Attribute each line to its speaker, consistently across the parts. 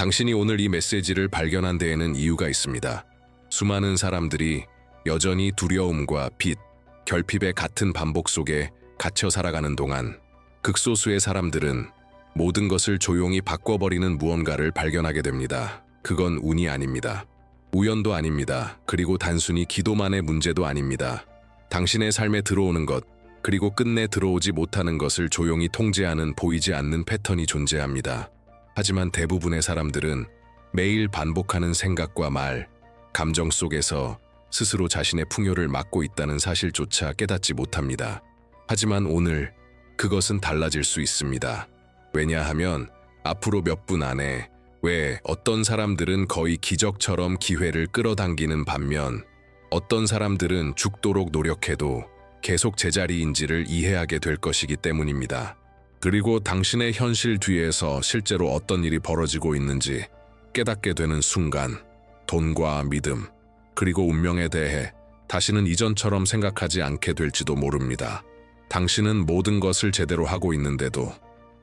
Speaker 1: 당신이 오늘 이 메시지를 발견한 데에는 이유가 있습니다. 수많은 사람들이 여전히 두려움과 빚, 결핍의 같은 반복 속에 갇혀 살아가는 동안 극소수의 사람들은 모든 것을 조용히 바꿔버리는 무언가를 발견하게 됩니다. 그건 운이 아닙니다. 우연도 아닙니다. 그리고 단순히 기도만의 문제도 아닙니다. 당신의 삶에 들어오는 것, 그리고 끝내 들어오지 못하는 것을 조용히 통제하는 보이지 않는 패턴이 존재합니다. 하지만 대부분의 사람들은 매일 반복하는 생각과 말, 감정 속에서 스스로 자신의 풍요를 막고 있다는 사실조차 깨닫지 못합니다. 하지만 오늘 그것은 달라질 수 있습니다. 왜냐하면 앞으로 몇 분 안에 왜 어떤 사람들은 거의 기적처럼 기회를 끌어당기는 반면 어떤 사람들은 죽도록 노력해도 계속 제자리인지를 이해하게 될 것이기 때문입니다. 그리고 당신의 현실 뒤에서 실제로 어떤 일이 벌어지고 있는지 깨닫게 되는 순간, 돈과 믿음, 그리고 운명에 대해 다시는 이전처럼 생각하지 않게 될지도 모릅니다. 당신은 모든 것을 제대로 하고 있는데도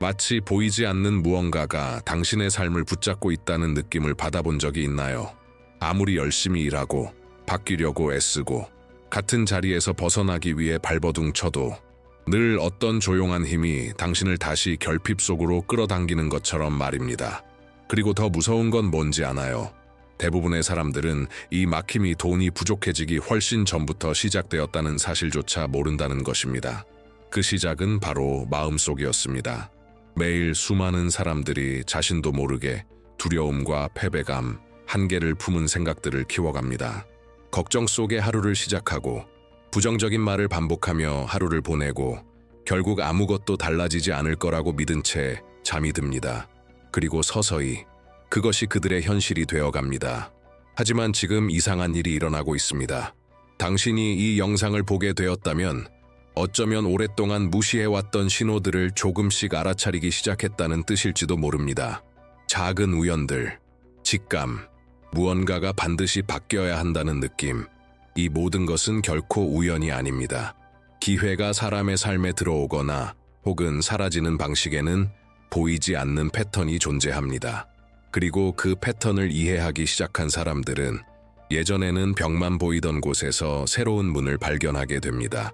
Speaker 1: 마치 보이지 않는 무언가가 당신의 삶을 붙잡고 있다는 느낌을 받아본 적이 있나요? 아무리 열심히 일하고 바뀌려고 애쓰고 같은 자리에서 벗어나기 위해 발버둥 쳐도 늘 어떤 조용한 힘이 당신을 다시 결핍 속으로 끌어당기는 것처럼 말입니다. 그리고 더 무서운 건 뭔지 아나요? 대부분의 사람들은 이 막힘이 돈이 부족해지기 훨씬 전부터 시작되었다는 사실조차 모른다는 것입니다. 그 시작은 바로 마음속이었습니다. 매일 수많은 사람들이 자신도 모르게 두려움과 패배감, 한계를 품은 생각들을 키워갑니다. 걱정 속에 하루를 시작하고 부정적인 말을 반복하며 하루를 보내고 결국 아무것도 달라지지 않을 거라고 믿은 채 잠이 듭니다. 그리고 서서히 그것이 그들의 현실이 되어갑니다. 하지만 지금 이상한 일이 일어나고 있습니다. 당신이 이 영상을 보게 되었다면 어쩌면 오랫동안 무시해왔던 신호들을 조금씩 알아차리기 시작했다는 뜻일지도 모릅니다. 작은 우연들, 직감, 무언가가 반드시 바뀌어야 한다는 느낌, 이 모든 것은 결코 우연이 아닙니다. 기회가 사람의 삶에 들어오거나 혹은 사라지는 방식에는 보이지 않는 패턴이 존재합니다. 그리고 그 패턴을 이해하기 시작한 사람들은 예전에는 벽만 보이던 곳에서 새로운 문을 발견하게 됩니다.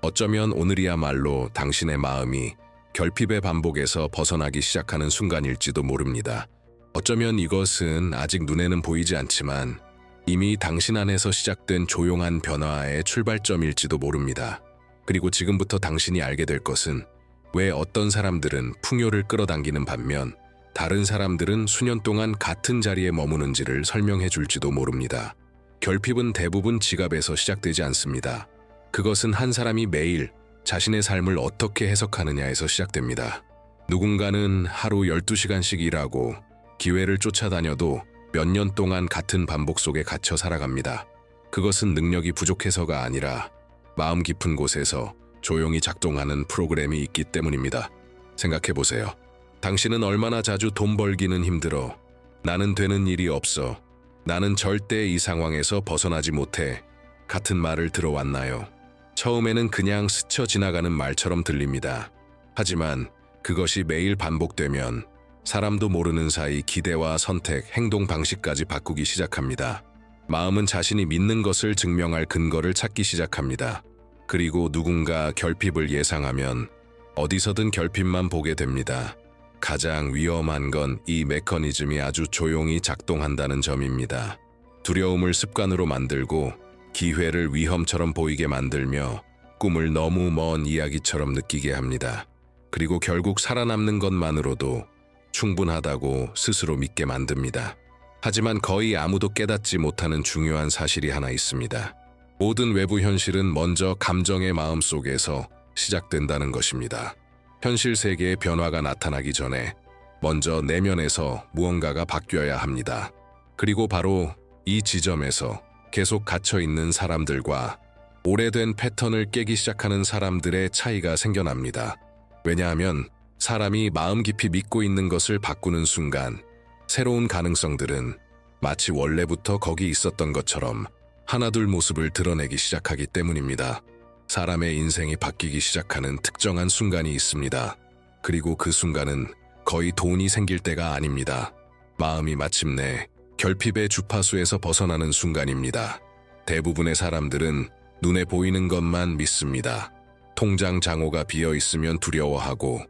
Speaker 1: 어쩌면 오늘이야말로 당신의 마음이 결핍의 반복에서 벗어나기 시작하는 순간일지도 모릅니다. 어쩌면 이것은 아직 눈에는 보이지 않지만 이미 당신 안에서 시작된 조용한 변화의 출발점일지도 모릅니다. 그리고 지금부터 당신이 알게 될 것은 왜 어떤 사람들은 풍요를 끌어당기는 반면 다른 사람들은 수년 동안 같은 자리에 머무는지를 설명해 줄지도 모릅니다. 결핍은 대부분 지갑에서 시작되지 않습니다. 그것은 한 사람이 매일 자신의 삶을 어떻게 해석하느냐에서 시작됩니다. 누군가는 하루 12시간씩 일하고 기회를 쫓아다녀도 몇 년 동안 같은 반복 속에 갇혀 살아갑니다. 그것은 능력이 부족해서가 아니라 마음 깊은 곳에서 조용히 작동하는 프로그램이 있기 때문입니다. 생각해보세요. 당신은 얼마나 자주 돈 벌기는 힘들어, 나는 되는 일이 없어, 나는 절대 이 상황에서 벗어나지 못해 같은 말을 들어왔나요? 처음에는 그냥 스쳐 지나가는 말처럼 들립니다. 하지만 그것이 매일 반복되면 사람도 모르는 사이 기대와 선택, 행동 방식까지 바꾸기 시작합니다. 마음은 자신이 믿는 것을 증명할 근거를 찾기 시작합니다. 그리고 누군가 결핍을 예상하면 어디서든 결핍만 보게 됩니다. 가장 위험한 건 이 메커니즘이 아주 조용히 작동한다는 점입니다. 두려움을 습관으로 만들고 기회를 위험처럼 보이게 만들며 꿈을 너무 먼 이야기처럼 느끼게 합니다. 그리고 결국 살아남는 것만으로도 충분하다고 스스로 믿게 만듭니다. 하지만 거의 아무도 깨닫지 못하는 중요한 사실이 하나 있습니다. 모든 외부 현실은 먼저 감정의 마음속에서 시작된다는 것입니다. 현실 세계의 변화가 나타나기 전에 먼저 내면에서 무언가가 바뀌어야 합니다. 그리고 바로 이 지점에서 계속 갇혀있는 사람들과 오래된 패턴을 깨기 시작하는 사람들의 차이가 생겨납니다. 왜냐하면 사람이 마음 깊이 믿고 있는 것을 바꾸는 순간 새로운 가능성들은 마치 원래부터 거기 있었던 것처럼 하나둘 모습을 드러내기 시작하기 때문입니다. 사람의 인생이 바뀌기 시작하는 특정한 순간이 있습니다. 그리고 그 순간은 거의 돈이 생길 때가 아닙니다. 마음이 마침내 결핍의 주파수에서 벗어나는 순간입니다. 대부분의 사람들은 눈에 보이는 것만 믿습니다. 통장 잔고가 비어 있으면 두려워하고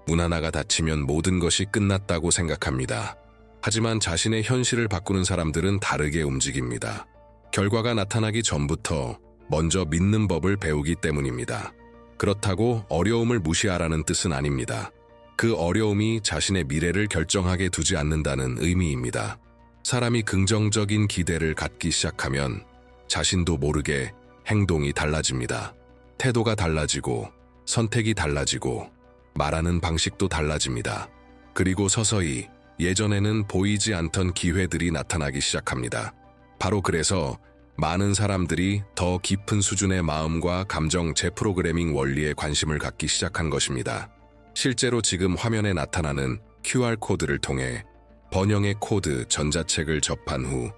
Speaker 1: 문 하나가 닫히면 모든 것이 끝났다고 생각합니다. 하지만 자신의 현실을 바꾸는 사람들은 다르게 움직입니다. 결과가 나타나기 전부터 먼저 믿는 법을 배우기 때문입니다. 그렇다고 어려움을 무시하라는 뜻은 아닙니다. 그 어려움이 자신의 미래를 결정하게 두지 않는다는 의미입니다. 사람이 긍정적인 기대를 갖기 시작하면 자신도 모르게 행동이 달라집니다. 태도가 달라지고 선택이 달라지고 말하는 방식도 달라집니다. 그리고 서서히 예전에는 보이지 않던 기회들이 나타나기 시작합니다. 바로 그래서 많은 사람들이 더 깊은 수준의 마음과 감정 재프로그래밍 원리에 관심을 갖기 시작한 것입니다. 실제로 지금 화면에 나타나는 QR코드를 통해 번영의 코드 전자책을 접한 후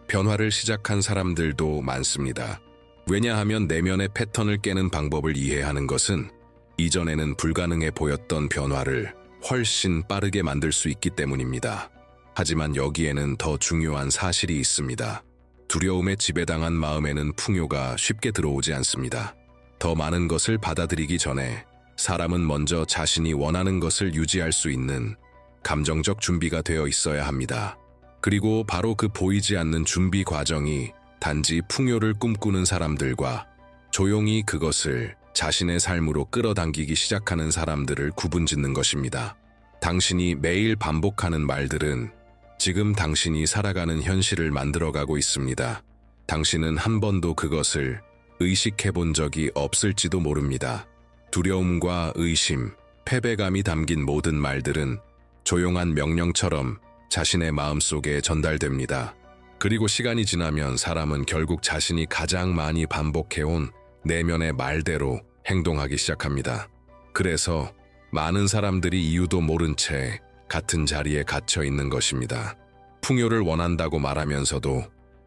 Speaker 1: 변화를 시작한 사람들도 많습니다. 왜냐하면 내면의 패턴을 깨는 방법을 이해하는 것은 이전에는 불가능해 보였던 변화를 훨씬 빠르게 만들 수 있기 때문입니다. 하지만 여기에는 더 중요한 사실이 있습니다. 두려움에 지배당한 마음에는 풍요가 쉽게 들어오지 않습니다. 더 많은 것을 받아들이기 전에 사람은 먼저 자신이 원하는 것을 유지할 수 있는 감정적 준비가 되어 있어야 합니다. 그리고 바로 그 보이지 않는 준비 과정이 단지 풍요를 꿈꾸는 사람들과 조용히 그것을 자신의 삶으로 끌어당기기 시작하는 사람들을 구분짓는 것입니다. 당신이 매일 반복하는 말들은 지금 당신이 살아가는 현실을 만들어가고 있습니다. 당신은 한 번도 그것을 의식해 본 적이 없을지도 모릅니다. 두려움과 의심, 패배감이 담긴 모든 말들은 조용한 명령처럼 자신의 마음속에 전달됩니다. 그리고 시간이 지나면 사람은 결국 자신이 가장 많이 반복해온 내면의 말대로 행동하기 시작합니다. 그래서 많은 사람들이 이유도 모른 채 같은 자리에 갇혀 있는 것입니다. 풍요를 원한다고 말하면서도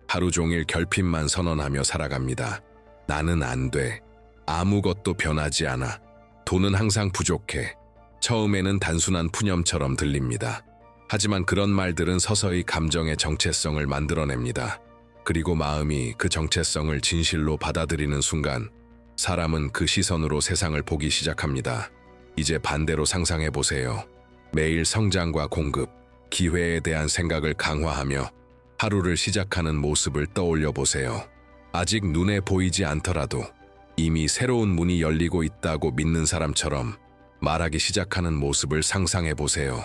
Speaker 1: 하루 종일 결핍만 선언하며 살아갑니다. 나는 안 돼. 아무것도 변하지 않아. 돈은 항상 부족해. 처음에는 단순한 푸념처럼 들립니다. 하지만 그런 말들은 서서히 감정의 정체성을 만들어냅니다. 그리고 마음이 그 정체성을 진실로 받아들이는 순간 사람은 그 시선으로 세상을 보기 시작합니다. 이제 반대로 상상해 보세요. 매일 성장과 공급, 기회에 대한 생각을 강화하며 하루를 시작하는 모습을 떠올려 보세요. 아직 눈에 보이지 않더라도 이미 새로운 문이 열리고 있다고 믿는 사람처럼 말하기 시작하는 모습을 상상해 보세요.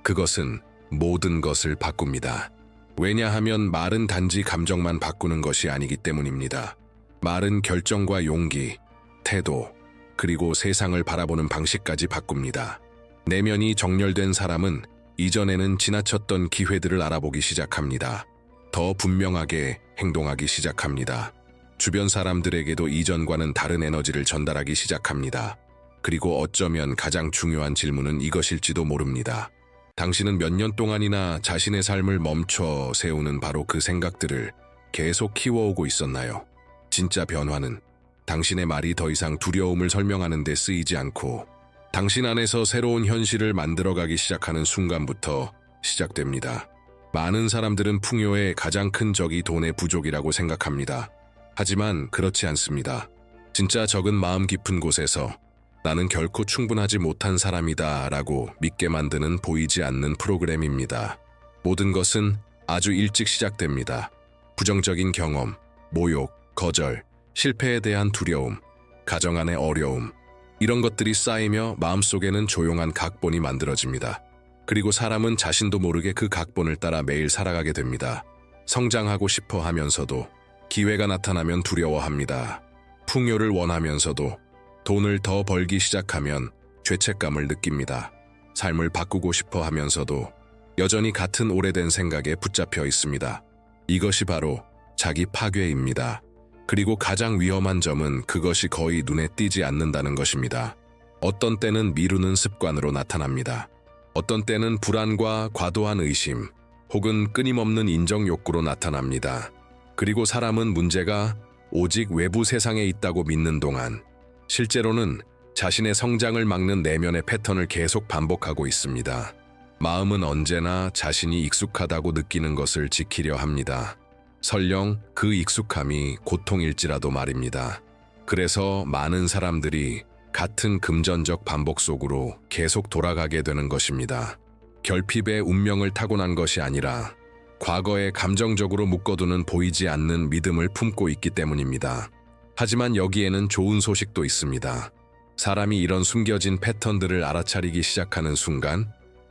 Speaker 1: 그것은 모든 것을 바꿉니다. 왜냐하면 말은 단지 감정만 바꾸는 것이 아니기 때문입니다. 말은 결정과 용기, 태도, 그리고 세상을 바라보는 방식까지 바꿉니다. 내면이 정렬된 사람은 이전에는 지나쳤던 기회들을 알아보기 시작합니다. 더 분명하게 행동하기 시작합니다. 주변 사람들에게도 이전과는 다른 에너지를 전달하기 시작합니다. 그리고 어쩌면 가장 중요한 질문은 이것일지도 모릅니다. 당신은 몇 년 동안이나 자신의 삶을 멈춰 세우는 바로 그 생각들을 계속 키워오고 있었나요? 진짜 변화는 당신의 말이 더 이상 두려움을 설명하는 데 쓰이지 않고 당신 안에서 새로운 현실을 만들어가기 시작하는 순간부터 시작됩니다. 많은 사람들은 풍요의 가장 큰 적이 돈의 부족이라고 생각합니다. 하지만 그렇지 않습니다. 진짜 적은 마음 깊은 곳에서 나는 결코 충분하지 못한 사람이다 라고 믿게 만드는 보이지 않는 프로그램입니다. 모든 것은 아주 일찍 시작됩니다. 부정적인 경험, 모욕, 거절, 실패에 대한 두려움, 가정 안의 어려움, 이런 것들이 쌓이며 마음속에는 조용한 각본이 만들어집니다. 그리고 사람은 자신도 모르게 그 각본을 따라 매일 살아가게 됩니다. 성장하고 싶어 하면서도 기회가 나타나면 두려워합니다. 풍요를 원하면서도 돈을 더 벌기 시작하면 죄책감을 느낍니다. 삶을 바꾸고 싶어 하면서도 여전히 같은 오래된 생각에 붙잡혀 있습니다. 이것이 바로 자기 파괴입니다. 그리고 가장 위험한 점은 그것이 거의 눈에 띄지 않는다는 것입니다. 어떤 때는 미루는 습관으로 나타납니다. 어떤 때는 불안과 과도한 의심, 혹은 끊임없는 인정 욕구로 나타납니다. 그리고 사람은 문제가 오직 외부 세상에 있다고 믿는 동안 실제로는 자신의 성장을 막는 내면의 패턴을 계속 반복하고 있습니다. 마음은 언제나 자신이 익숙하다고 느끼는 것을 지키려 합니다. 설령 그 익숙함이 고통일지라도 말입니다. 그래서 많은 사람들이 같은 금전적 반복 속으로 계속 돌아가게 되는 것입니다. 결핍의 운명을 타고난 것이 아니라 과거에 감정적으로 묶어두는 보이지 않는 믿음을 품고 있기 때문입니다. 하지만 여기에는 좋은 소식도 있습니다. 사람이 이런 숨겨진 패턴들을 알아차리기 시작하는 순간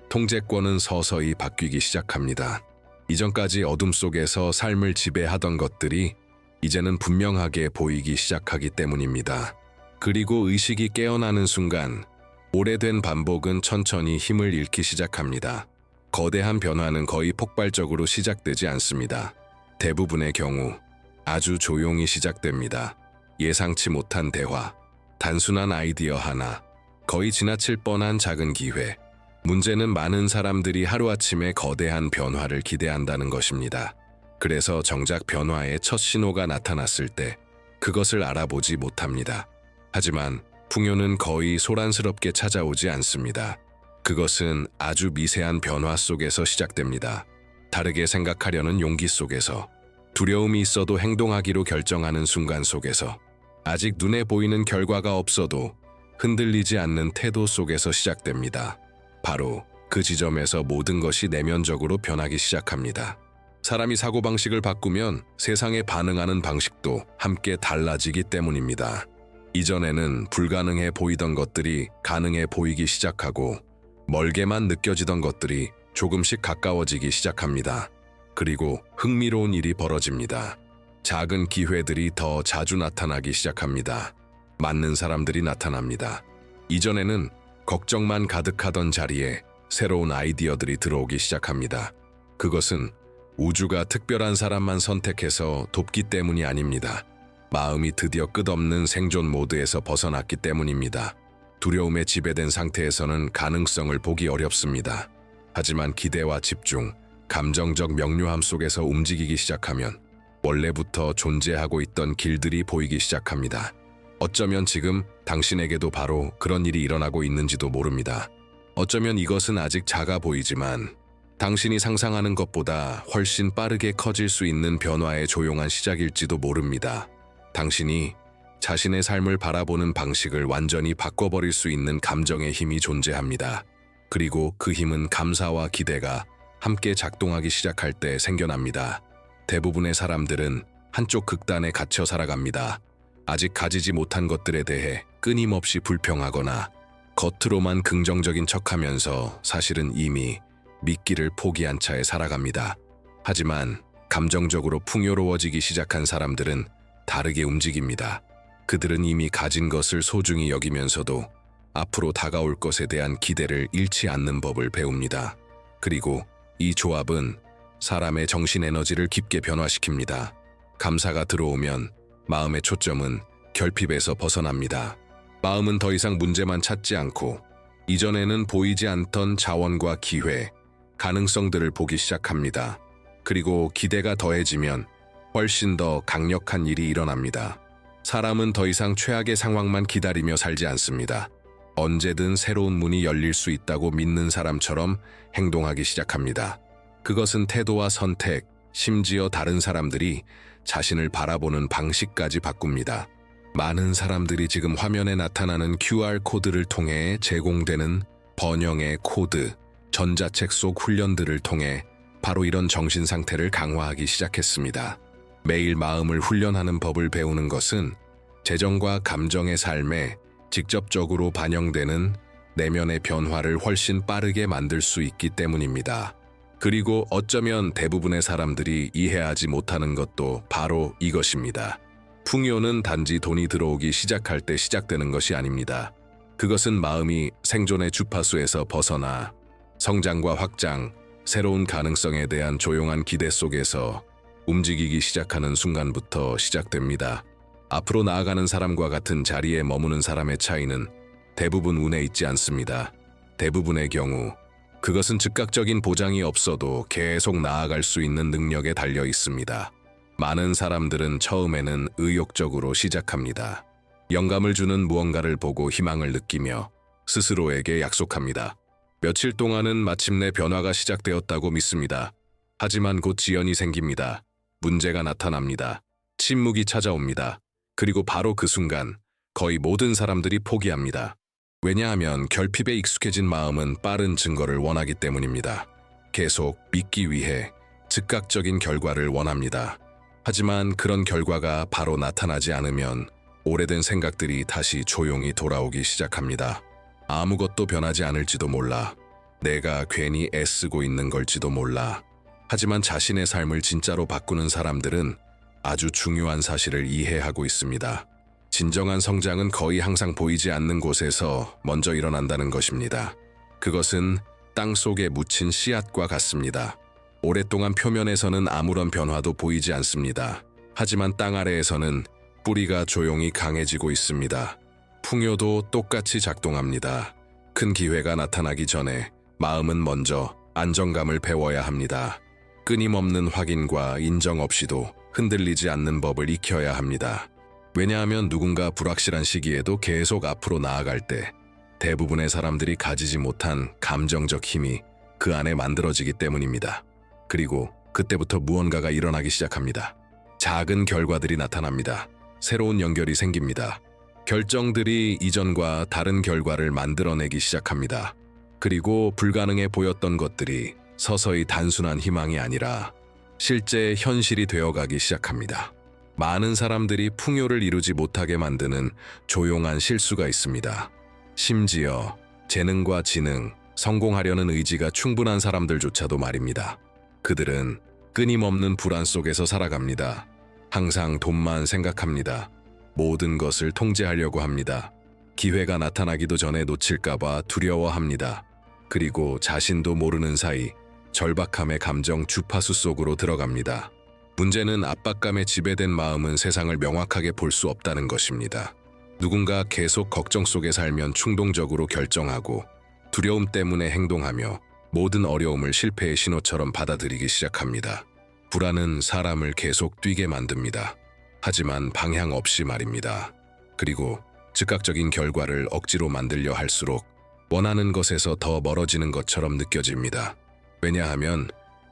Speaker 1: 통제권은 서서히 바뀌기 시작합니다. 이전까지 어둠 속에서 삶을 지배하던 것들이 이제는 분명하게 보이기 시작하기 때문입니다. 그리고 의식이 깨어나는 순간 오래된 반복은 천천히 힘을 잃기 시작합니다. 거대한 변화는 거의 폭발적으로 시작되지 않습니다. 대부분의 경우 아주 조용히 시작됩니다. 예상치 못한 대화, 단순한 아이디어 하나, 거의 지나칠 뻔한 작은 기회. 문제는 많은 사람들이 하루아침에 거대한 변화를 기대한다는 것입니다. 그래서 정작 변화의 첫 신호가 나타났을 때 그것을 알아보지 못합니다. 하지만 풍요는 거의 소란스럽게 찾아오지 않습니다. 그것은 아주 미세한 변화 속에서 시작됩니다. 다르게 생각하려는 용기 속에서, 두려움이 있어도 행동하기로 결정하는 순간 속에서, 아직 눈에 보이는 결과가 없어도 흔들리지 않는 태도 속에서 시작됩니다. 바로 그 지점에서 모든 것이 내면적으로 변하기 시작합니다. 사람이 사고방식을 바꾸면 세상에 반응하는 방식도 함께 달라지기 때문입니다. 이전에는 불가능해 보이던 것들이 가능해 보이기 시작하고 멀게만 느껴지던 것들이 조금씩 가까워지기 시작합니다. 그리고 흥미로운 일이 벌어집니다. 작은 기회들이 더 자주 나타나기 시작합니다. 맞는 사람들이 나타납니다. 이전에는 걱정만 가득하던 자리에 새로운 아이디어들이 들어오기 시작합니다. 그것은 우주가 특별한 사람만 선택해서 돕기 때문이 아닙니다. 마음이 드디어 끝없는 생존 모드에서 벗어났기 때문입니다. 두려움에 지배된 상태에서는 가능성을 보기 어렵습니다. 하지만 기대와 집중, 감정적 명료함 속에서 움직이기 시작하면 원래부터 존재하고 있던 길들이 보이기 시작합니다. 어쩌면 지금 당신에게도 바로 그런 일이 일어나고 있는지도 모릅니다. 어쩌면 이것은 아직 작아 보이지만 당신이 상상하는 것보다 훨씬 빠르게 커질 수 있는 변화의 조용한 시작일지도 모릅니다. 당신이 자신의 삶을 바라보는 방식을 완전히 바꿔버릴 수 있는 감정의 힘이 존재합니다. 그리고 그 힘은 감사와 기대가 함께 작동하기 시작할 때 생겨납니다. 대부분의 사람들은 한쪽 극단에 갇혀 살아갑니다. 아직 가지지 못한 것들에 대해 끊임없이 불평하거나 겉으로만 긍정적인 척하면서 사실은 이미 믿기를 포기한 차에 살아갑니다. 하지만 감정적으로 풍요로워지기 시작한 사람들은 다르게 움직입니다. 그들은 이미 가진 것을 소중히 여기면서도 앞으로 다가올 것에 대한 기대를 잃지 않는 법을 배웁니다. 그리고 이 조합은 사람의 정신 에너지를 깊게 변화시킵니다. 감사가 들어오면 마음의 초점은 결핍에서 벗어납니다. 마음은 더 이상 문제만 찾지 않고 이전에는 보이지 않던 자원과 기회, 가능성들을 보기 시작합니다. 그리고 기대가 더해지면 훨씬 더 강력한 일이 일어납니다. 사람은 더 이상 최악의 상황만 기다리며 살지 않습니다. 언제든 새로운 문이 열릴 수 있다고 믿는 사람처럼 행동하기 시작합니다. 그것은 태도와 선택, 심지어 다른 사람들이 자신을 바라보는 방식까지 바꿉니다. 많은 사람들이 지금 화면에 나타나는 QR코드를 통해 제공되는 번영의 코드, 전자책 속 훈련들을 통해 바로 이런 정신 상태를 강화하기 시작했습니다. 매일 마음을 훈련하는 법을 배우는 것은 재정과 감정의 삶에 직접적으로 반영되는 내면의 변화를 훨씬 빠르게 만들 수 있기 때문입니다. 그리고 어쩌면 대부분의 사람들이 이해하지 못하는 것도 바로 이것입니다. 풍요는 단지 돈이 들어오기 시작할 때 시작되는 것이 아닙니다. 그것은 마음이 생존의 주파수에서 벗어나 성장과 확장, 새로운 가능성에 대한 조용한 기대 속에서 움직이기 시작하는 순간부터 시작됩니다. 앞으로 나아가는 사람과 같은 자리에 머무는 사람의 차이는 대부분 운에 있지 않습니다. 대부분의 경우 그것은 즉각적인 보장이 없어도 계속 나아갈 수 있는 능력에 달려 있습니다. 많은 사람들은 처음에는 의욕적으로 시작합니다. 영감을 주는 무언가를 보고 희망을 느끼며 스스로에게 약속합니다. 며칠 동안은 마침내 변화가 시작되었다고 믿습니다. 하지만 곧 지연이 생깁니다. 문제가 나타납니다. 침묵이 찾아옵니다. 그리고 바로 그 순간 거의 모든 사람들이 포기합니다. 왜냐하면 결핍에 익숙해진 마음은 빠른 증거를 원하기 때문입니다. 계속 믿기 위해 즉각적인 결과를 원합니다. 하지만 그런 결과가 바로 나타나지 않으면 오래된 생각들이 다시 조용히 돌아오기 시작합니다. 아무것도 변하지 않을지도 몰라. 내가 괜히 애쓰고 있는 걸지도 몰라. 하지만 자신의 삶을 진짜로 바꾸는 사람들은 아주 중요한 사실을 이해하고 있습니다. 진정한 성장은 거의 항상 보이지 않는 곳에서 먼저 일어난다는 것입니다. 그것은 땅 속에 묻힌 씨앗과 같습니다. 오랫동안 표면에서는 아무런 변화도 보이지 않습니다. 하지만 땅 아래에서는 뿌리가 조용히 강해지고 있습니다. 풍요도 똑같이 작동합니다. 큰 기회가 나타나기 전에 마음은 먼저 안정감을 배워야 합니다. 끊임없는 확인과 인정 없이도 흔들리지 않는 법을 익혀야 합니다. 왜냐하면 누군가 불확실한 시기에도 계속 앞으로 나아갈 때 대부분의 사람들이 가지지 못한 감정적 힘이 그 안에 만들어지기 때문입니다. 그리고 그때부터 무언가가 일어나기 시작합니다. 작은 결과들이 나타납니다. 새로운 연결이 생깁니다. 결정들이 이전과 다른 결과를 만들어내기 시작합니다. 그리고 불가능해 보였던 것들이 서서히 단순한 희망이 아니라 실제 현실이 되어가기 시작합니다. 많은 사람들이 풍요를 이루지 못하게 만드는 조용한 실수가 있습니다. 심지어 재능과 지능, 성공하려는 의지가 충분한 사람들조차도 말입니다. 그들은 끊임없는 불안 속에서 살아갑니다. 항상 돈만 생각합니다. 모든 것을 통제하려고 합니다. 기회가 나타나기도 전에 놓칠까봐 두려워합니다. 그리고 자신도 모르는 사이 절박함의 감정 주파수 속으로 들어갑니다. 문제는 압박감에 지배된 마음은 세상을 명확하게 볼 수 없다는 것입니다. 누군가 계속 걱정 속에 살면 충동적으로 결정하고 두려움 때문에 행동하며 모든 어려움을 실패의 신호처럼 받아들이기 시작합니다. 불안은 사람을 계속 뛰게 만듭니다. 하지만 방향 없이 말입니다. 그리고 즉각적인 결과를 억지로 만들려 할수록 원하는 것에서 더 멀어지는 것처럼 느껴집니다. 왜냐하면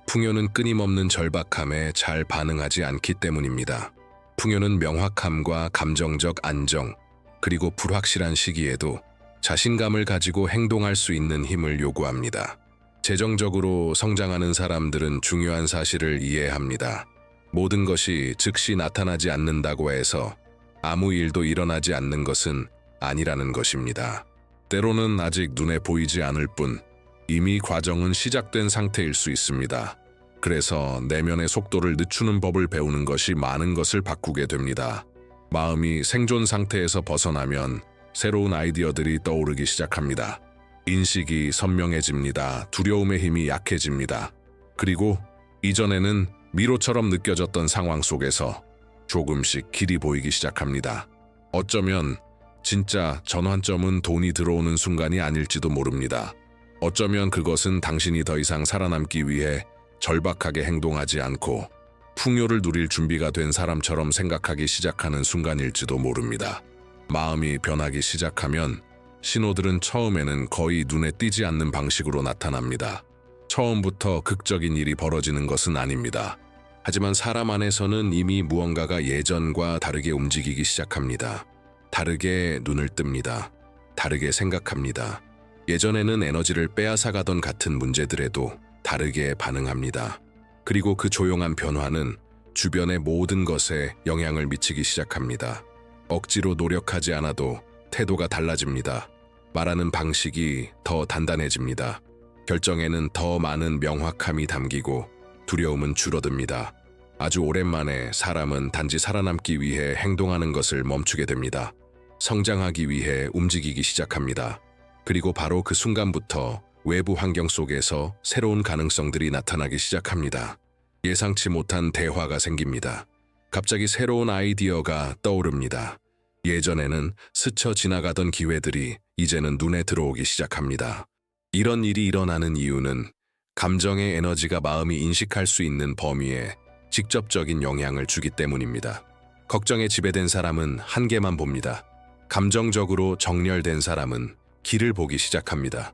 Speaker 1: 풍요는 끊임없는 절박함에 잘 반응하지 않기 때문입니다. 풍요는 명확함과 감정적 안정, 그리고 불확실한 시기에도 자신감을 가지고 행동할 수 있는 힘을 요구합니다. 재정적으로 성장하는 사람들은 중요한 사실을 이해합니다. 모든 것이 즉시 나타나지 않는다고 해서 아무 일도 일어나지 않는 것은 아니라는 것입니다. 때로는 아직 눈에 보이지 않을 뿐 이미 과정은 시작된 상태일 수 있습니다. 그래서 내면의 속도를 늦추는 법을 배우는 것이 많은 것을 바꾸게 됩니다. 마음이 생존 상태에서 벗어나면 새로운 아이디어들이 떠오르기 시작합니다. 인식이 선명해집니다. 두려움의 힘이 약해집니다. 그리고 이전에는 미로처럼 느껴졌던 상황 속에서 조금씩 길이 보이기 시작합니다. 어쩌면 진짜 전환점은 돈이 들어오는 순간이 아닐지도 모릅니다. 어쩌면 그것은 당신이 더 이상 살아남기 위해 절박하게 행동하지 않고 풍요를 누릴 준비가 된 사람처럼 생각하기 시작하는 순간일지도 모릅니다. 마음이 변하기 시작하면 신호들은 처음에는 거의 눈에 띄지 않는 방식으로 나타납니다. 처음부터 극적인 일이 벌어지는 것은 아닙니다. 하지만 사람 안에서는 이미 무언가가 예전과 다르게 움직이기 시작합니다. 다르게 눈을 뜹니다. 다르게 생각합니다. 예전에는 에너지를 빼앗아가던 같은 문제들에도 다르게 반응합니다. 그리고 그 조용한 변화는 주변의 모든 것에 영향을 미치기 시작합니다. 억지로 노력하지 않아도 태도가 달라집니다. 말하는 방식이 더 단단해집니다. 결정에는 더 많은 명확함이 담기고 두려움은 줄어듭니다. 아주 오랜만에 사람은 단지 살아남기 위해 행동하는 것을 멈추게 됩니다. 성장하기 위해 움직이기 시작합니다. 그리고 바로 그 순간부터 외부 환경 속에서 새로운 가능성들이 나타나기 시작합니다. 예상치 못한 대화가 생깁니다. 갑자기 새로운 아이디어가 떠오릅니다. 예전에는 스쳐 지나가던 기회들이 이제는 눈에 들어오기 시작합니다. 이런 일이 일어나는 이유는 감정의 에너지가 마음이 인식할 수 있는 범위에 직접적인 영향을 주기 때문입니다. 걱정에 지배된 사람은 한계만 봅니다. 감정적으로 정렬된 사람은 길을 보기 시작합니다.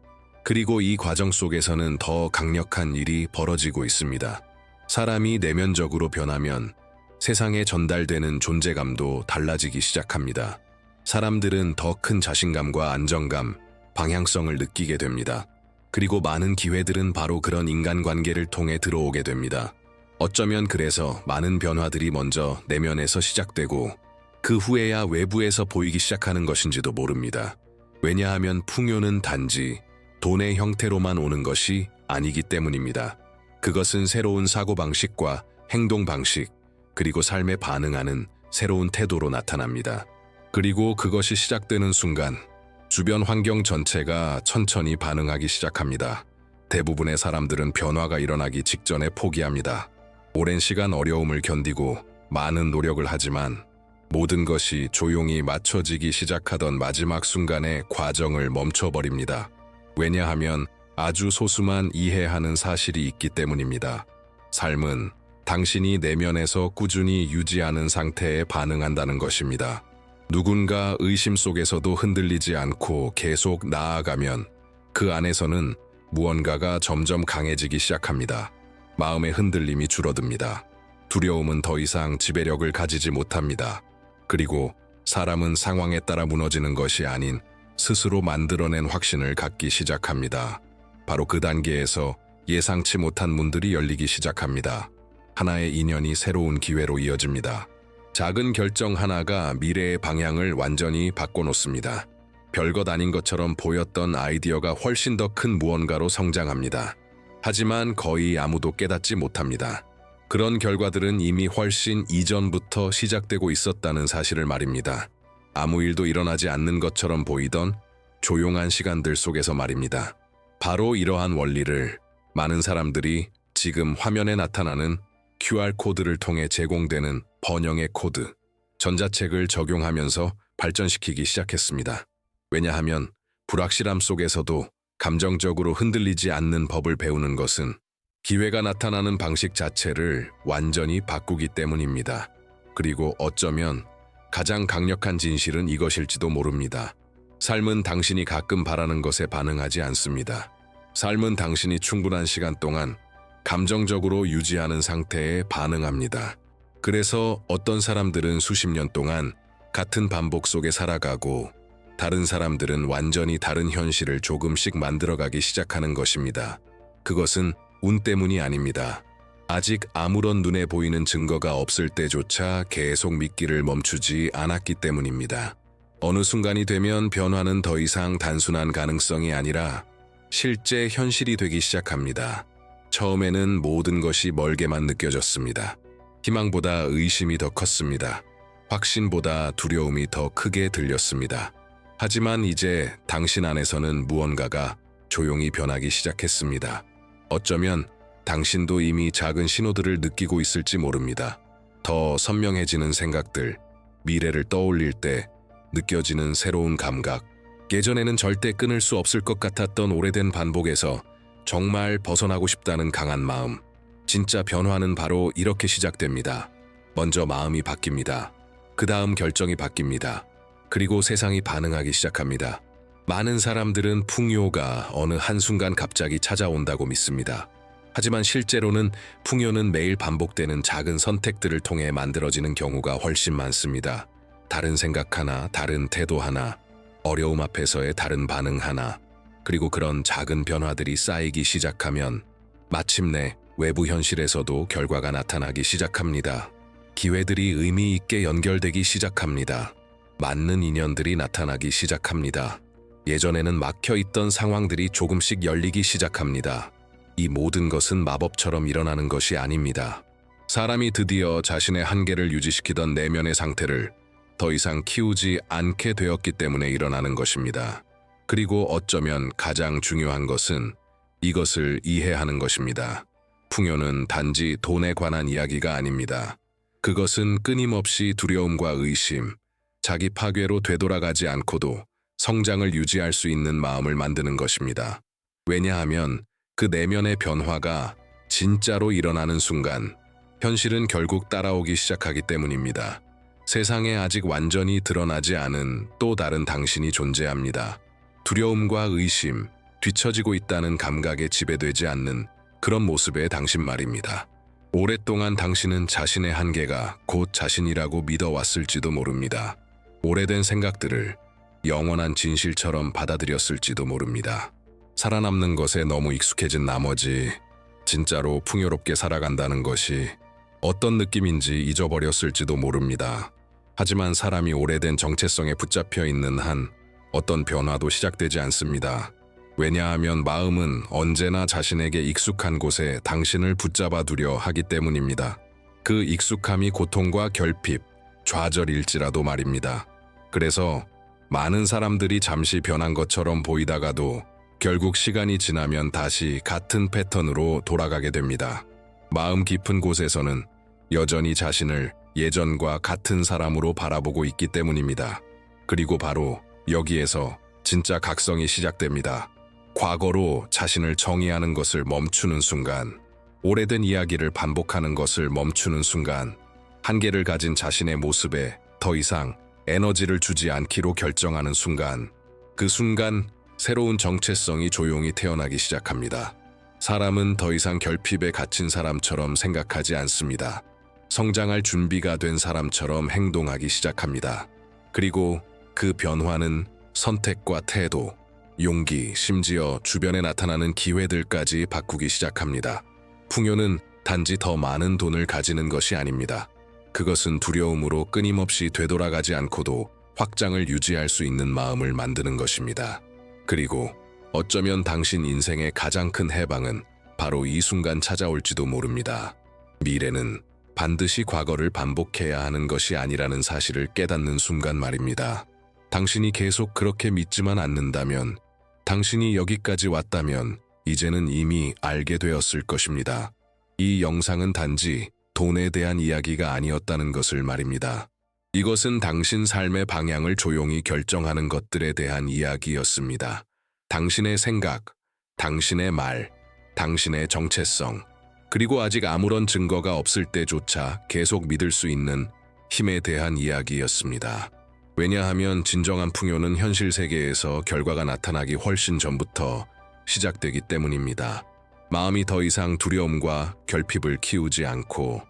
Speaker 1: 그리고 이 과정 속에서는 더 강력한 일이 벌어지고 있습니다. 사람이 내면적으로 변하면 세상에 전달되는 존재감도 달라지기 시작합니다. 사람들은 더 큰 자신감과 안정감, 방향성을 느끼게 됩니다. 그리고 많은 기회들은 바로 그런 인간관계를 통해 들어오게 됩니다. 어쩌면 그래서 많은 변화들이 먼저 내면에서 시작되고 그 후에야 외부에서 보이기 시작하는 것인지도 모릅니다. 왜냐하면 풍요는 단지 돈의 형태로만 오는 것이 아니기 때문입니다. 그것은 새로운 사고방식과 행동방식, 그리고 삶에 반응하는 새로운 태도로 나타납니다. 그리고 그것이 시작되는 순간 주변 환경 전체가 천천히 반응하기 시작합니다. 대부분의 사람들은 변화가 일어나기 직전에 포기합니다. 오랜 시간 어려움을 견디고 많은 노력을 하지만 모든 것이 조용히 맞춰지기 시작하던 마지막 순간에 과정을 멈춰버립니다. 왜냐하면 아주 소수만 이해하는 사실이 있기 때문입니다. 삶은 당신이 내면에서 꾸준히 유지하는 상태에 반응한다는 것입니다. 누군가 의심 속에서도 흔들리지 않고 계속 나아가면 그 안에서는 무언가가 점점 강해지기 시작합니다. 마음의 흔들림이 줄어듭니다. 두려움은 더 이상 지배력을 가지지 못합니다. 그리고 사람은 상황에 따라 무너지는 것이 아닌 스스로 만들어낸 확신을 갖기 시작합니다. 바로 그 단계에서 예상치 못한 문들이 열리기 시작합니다. 하나의 인연이 새로운 기회로 이어집니다. 작은 결정 하나가 미래의 방향을 완전히 바꿔놓습니다. 별것 아닌 것처럼 보였던 아이디어가 훨씬 더 큰 무언가로 성장합니다. 하지만 거의 아무도 깨닫지 못합니다. 그런 결과들은 이미 훨씬 이전부터 시작되고 있었다는 사실을 말입니다. 아무 일도 일어나지 않는 것처럼 보이던 조용한 시간들 속에서 말입니다. 바로 이러한 원리를 많은 사람들이 지금 화면에 나타나는 QR코드를 통해 제공되는 번영의 코드, 전자책을 적용하면서 발전시키기 시작했습니다. 왜냐하면 불확실함 속에서도 감정적으로 흔들리지 않는 법을 배우는 것은 기회가 나타나는 방식 자체를 완전히 바꾸기 때문입니다. 그리고 어쩌면 가장 강력한 진실은 이것일지도 모릅니다. 삶은 당신이 가끔 바라는 것에 반응하지 않습니다. 삶은 당신이 충분한 시간 동안 감정적으로 유지하는 상태에 반응합니다. 그래서 어떤 사람들은 수십 년 동안 같은 반복 속에 살아가고 다른 사람들은 완전히 다른 현실을 조금씩 만들어가기 시작하는 것입니다. 그것은 운 때문이 아닙니다. 아직 아무런 눈에 보이는 증거가 없을 때조차 계속 믿기를 멈추지 않았기 때문입니다. 어느 순간이 되면 변화는 더 이상 단순한 가능성이 아니라 실제 현실이 되기 시작합니다. 처음에는 모든 것이 멀게만 느껴졌습니다. 희망보다 의심이 더 컸습니다. 확신보다 두려움이 더 크게 들렸습니다. 하지만 이제 당신 안에서는 무언가가 조용히 변하기 시작했습니다. 어쩌면 당신도 이미 작은 신호들을 느끼고 있을지 모릅니다. 더 선명해지는 생각들, 미래를 떠올릴 때 느껴지는 새로운 감각, 예전에는 절대 끊을 수 없을 것 같았던 오래된 반복에서 정말 벗어나고 싶다는 강한 마음. 진짜 변화는 바로 이렇게 시작됩니다. 먼저 마음이 바뀝니다. 그 다음 결정이 바뀝니다. 그리고 세상이 반응하기 시작합니다. 많은 사람들은 풍요가 어느 한순간 갑자기 찾아온다고 믿습니다. 하지만 실제로는 풍요는 매일 반복되는 작은 선택들을 통해 만들어지는 경우가 훨씬 많습니다. 다른 생각 하나, 다른 태도 하나, 어려움 앞에서의 다른 반응 하나, 그리고 그런 작은 변화들이 쌓이기 시작하면 마침내 외부 현실에서도 결과가 나타나기 시작합니다. 기회들이 의미 있게 연결되기 시작합니다. 맞는 인연들이 나타나기 시작합니다. 예전에는 막혀있던 상황들이 조금씩 열리기 시작합니다. 이 모든 것은 마법처럼 일어나는 것이 아닙니다. 사람이 드디어 자신의 한계를 유지시키던 내면의 상태를 더 이상 키우지 않게 되었기 때문에 일어나는 것입니다. 그리고 어쩌면 가장 중요한 것은 이것을 이해하는 것입니다. 풍요는 단지 돈에 관한 이야기가 아닙니다. 그것은 끊임없이 두려움과 의심, 자기 파괴로 되돌아가지 않고도 성장을 유지할 수 있는 마음을 만드는 것입니다. 왜냐하면 그 내면의 변화가 진짜로 일어나는 순간 현실은 결국 따라오기 시작하기 때문입니다. 세상에 아직 완전히 드러나지 않은 또 다른 당신이 존재합니다. 두려움과 의심, 뒤처지고 있다는 감각에 지배되지 않는 그런 모습의 당신 말입니다. 오랫동안 당신은 자신의 한계가 곧 자신이라고 믿어왔을지도 모릅니다. 오래된 생각들을 영원한 진실처럼 받아들였을지도 모릅니다. 살아남는 것에 너무 익숙해진 나머지 진짜로 풍요롭게 살아간다는 것이 어떤 느낌인지 잊어버렸을지도 모릅니다. 하지만 사람이 오래된 정체성에 붙잡혀 있는 한 어떤 변화도 시작되지 않습니다. 왜냐하면 마음은 언제나 자신에게 익숙한 곳에 당신을 붙잡아 두려 하기 때문입니다. 그 익숙함이 고통과 결핍, 좌절일지라도 말입니다. 그래서 많은 사람들이 잠시 변한 것처럼 보이다가도 결국 시간이 지나면 다시 같은 패턴으로 돌아가게 됩니다. 마음 깊은 곳에서는 여전히 자신을 예전과 같은 사람으로 바라보고 있기 때문입니다. 그리고 바로 여기에서 진짜 각성이 시작됩니다. 과거로 자신을 정의하는 것을 멈추는 순간, 오래된 이야기를 반복하는 것을 멈추는 순간, 한계를 가진 자신의 모습에 더 이상 에너지를 주지 않기로 결정하는 순간, 그 순간 새로운 정체성이 조용히 태어나기 시작합니다. 사람은 더 이상 결핍에 갇힌 사람처럼 생각하지 않습니다. 성장할 준비가 된 사람처럼 행동하기 시작합니다. 그리고 그 변화는 선택과 태도, 용기, 심지어 주변에 나타나는 기회들까지 바꾸기 시작합니다. 풍요는 단지 더 많은 돈을 가지는 것이 아닙니다. 그것은 두려움으로 끊임없이 되돌아가지 않고도 확장을 유지할 수 있는 마음을 만드는 것입니다. 그리고 어쩌면 당신 인생의 가장 큰 해방은 바로 이 순간 찾아올지도 모릅니다. 미래는 반드시 과거를 반복해야 하는 것이 아니라는 사실을 깨닫는 순간 말입니다. 당신이 계속 그렇게 믿지만 않는다면, 당신이 여기까지 왔다면 이제는 이미 알게 되었을 것입니다. 이 영상은 단지 돈에 대한 이야기가 아니었다는 것을 말입니다. 이것은 당신 삶의 방향을 조용히 결정하는 것들에 대한 이야기였습니다. 당신의 생각, 당신의 말, 당신의 정체성, 그리고 아직 아무런 증거가 없을 때조차 계속 믿을 수 있는 힘에 대한 이야기였습니다. 왜냐하면 진정한 풍요는 현실 세계에서 결과가 나타나기 훨씬 전부터 시작되기 때문입니다. 마음이 더 이상 두려움과 결핍을 키우지 않고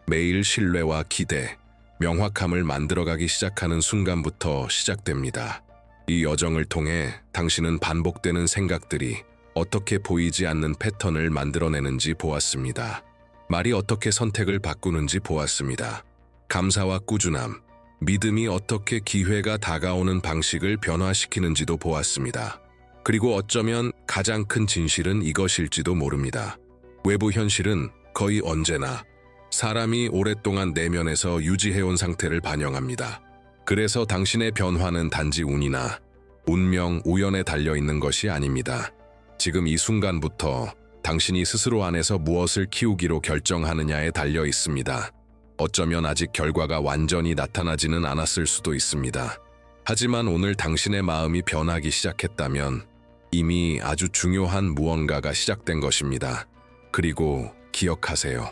Speaker 1: 매일 신뢰와 기대, 명확함을 만들어가기 시작하는 순간부터 시작됩니다. 이 여정을 통해 당신은 반복되는 생각들이 어떻게 보이지 않는 패턴을 만들어내는지 보았습니다. 말이 어떻게 선택을 바꾸는지 보았습니다. 감사와 꾸준함, 믿음이 어떻게 기회가 다가오는 방식을 변화시키는지도 보았습니다. 그리고 어쩌면 가장 큰 진실은 이것일지도 모릅니다. 외부 현실은 거의 언제나 사람이 오랫동안 내면에서 유지해온 상태를 반영합니다. 그래서 당신의 변화는 단지 운이나 운명, 우연에 달려있는 것이 아닙니다. 지금 이 순간부터 당신이 스스로 안에서 무엇을 키우기로 결정하느냐에 달려 있습니다. 어쩌면 아직 결과가 완전히 나타나지는 않았을 수도 있습니다. 하지만 오늘 당신의 마음이 변하기 시작했다면 이미 아주 중요한 무언가가 시작된 것입니다. 그리고 기억하세요.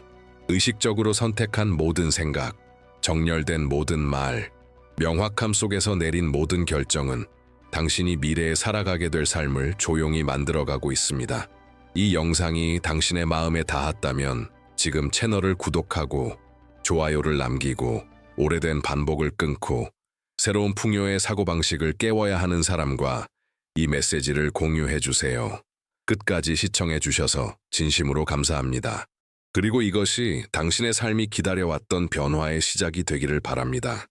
Speaker 1: 의식적으로 선택한 모든 생각, 정렬된 모든 말, 명확함 속에서 내린 모든 결정은 당신이 미래에 살아가게 될 삶을 조용히 만들어가고 있습니다. 이 영상이 당신의 마음에 닿았다면 지금 채널을 구독하고 좋아요를 남기고 오래된 반복을 끊고 새로운 풍요의 사고방식을 깨워야 하는 사람과 이 메시지를 공유해 주세요. 끝까지 시청해 주셔서 진심으로 감사합니다. 그리고 이것이 당신의 삶이 기다려왔던 변화의 시작이 되기를 바랍니다.